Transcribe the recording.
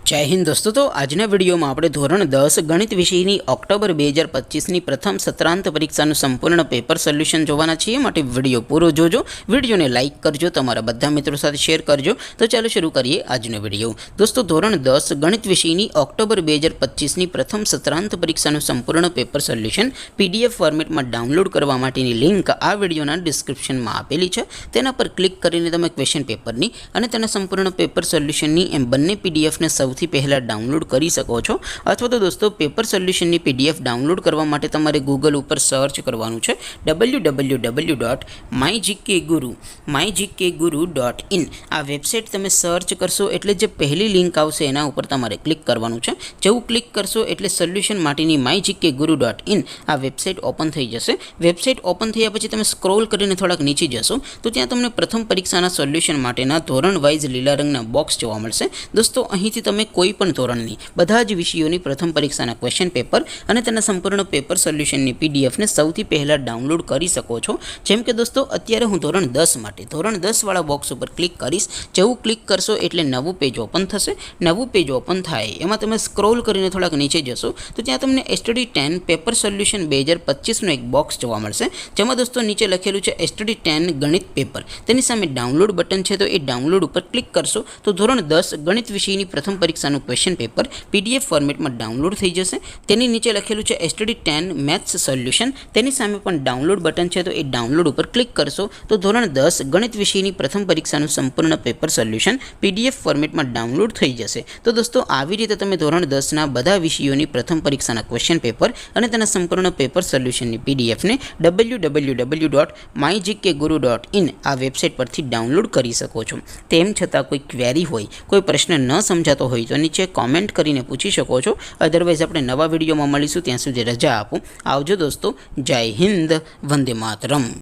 जय हिंद दोस्तों। तो आजना विडियो में આપણે ધોરણ 10 ગણિત વિષયની ઓક્ટોબર 2025ની પ્રથમ સત્રાંત પરીક્ષાનું સંપૂર્ણ પેપર સોલ્યુશન જોવાના છીએ। માટે વિડિયો પૂરો જોજો, વિડિયોને લાઈક કરજો, તમારા બધા મિત્રો સાથે શેર કરજો। તો ચાલો શરૂ કરીએ આજનો વિડિયો। દોસ્તો ધોરણ 10 ગણિત વિષયની ઓક્ટોબર 2025ની પ્રથમ સત્રાંત પરીક્ષાનું સંપૂર્ણ પેપર સોલ્યુશન પીડીએફ ફોર્મેટમાં ડાઉનલોડ કરવા માટેની લિંક આ વિડિયોના ડિસ્ક્રિપ્શનમાં આપેલી છે। તેના પર ક્લિક કરીને તમે ક્વેશ્ચન પેપરની અને તેના સંપૂર્ણ પેપર સોલ્યુશનની એમ બંને પીડીએફને સૌથી પહેલા ડાઉનલોડ કરી શકો છો। અથવા તો દોસ્તો પેપર સોલ્યુશનની પીડીએફ ડાઉનલોડ કરવા માટે તમારે ગૂગલ ઉપર સર્ચ કરવાનું છે www.mygkguru.in। આ વેબસાઇટ તમે સર્ચ કરશો એટલે જે પહેલી લિંક આવશે એના ઉપર તમારે ક્લિક કરવાનું છે। જેવું ક્લિક કરશો એટલે સોલ્યુશન માટેની mygkguru.in આ વેબસાઇટ ઓપન થઈ જશે। વેબસાઇટ ઓપન થયા પછી તમે સ્ક્રોલ કરીને થોડાક નીચે જશો તો ત્યાં તમને પ્રથમ પરીક્ષાના સોલ્યુશન માટેના ધોરણ વાઇઝ લીલા રંગના બોક્સ જોવા મળશે। દોસ્તો અહીંથી તમે કોઈપણ ધોરણની બધા જ વિષયોની પ્રથમ પરીક્ષાના ક્વેશ્ચન પેપર અને તેના સંપૂર્ણ પેપર સોલ્યુશનની પીડીએફને સૌથી પહેલાં ડાઉનલોડ કરી શકો છો। જેમ કે દોસ્તો અત્યારે હું ધોરણ 10 માટે ધોરણ 10 વાળા બોક્સ ઉપર ક્લિક કરીશ। જેવું ક્લિક કરશો એટલે નવું પેજ ઓપન થશે। નવું પેજ ઓપન થાય એમાં તમે સ્ક્રોલ કરીને થોડાક નીચે જશો તો ત્યાં તમને STD 10 પેપર સોલ્યુશન 2025નું એક બોક્સ જોવા મળશે। જેમાં દોસ્તો નીચે લખેલું છે STD 10 ગણિત પેપર, તેની સામે ડાઉનલોડ બટન છે, તો એ ડાઉનલોડ ઉપર ક્લિક કરશો તો ધોરણ 10 ગણિત વિષયની પ્રથમ પરીક્ષાનું ક્વેશ્ચન પેપર પીડીએફ ફોર્મેટમાં ડાઉનલોડ થઈ જશે। તેની નીચે લખેલું છે STD 10 મેથ્સ સોલ્યુશન, તેની સામે પણ ડાઉનલોડ બટન છે, તો એ ડાઉનલોડ ઉપર ક્લિક કરશો તો ધોરણ 10 ગણિત વિષયની પ્રથમ પરીક્ષાનું સંપૂર્ણ પેપર સોલ્યુશન પીડીએફ ફોર્મેટમાં ડાઉનલોડ થઈ જશે। તો દોસ્તો આવી રીતે તમે ધોરણ 10ના બધા વિષયોની પ્રથમ પરીક્ષાના ક્વેશ્ચન પેપર અને તેના સંપૂર્ણ પેપર સોલ્યુશનની પીડીએફને www.mygkguru.in આ વેબસાઇટ પરથી ડાઉનલોડ કરી શકો છો। તેમ છતાં કોઈ ક્વેરી હોય, કોઈ પ્રશ્ન ન સમજાતો હોય તો નીચે કોમેન્ટ કરીને પૂછી શકો છો। અધરવાઇઝ આપણે નવા વિડીયોમાં મળીશું, ત્યાં સુધી રજા આપો। આવજો દોસ્તો, જય હિન્દ, વંદે માતરમ।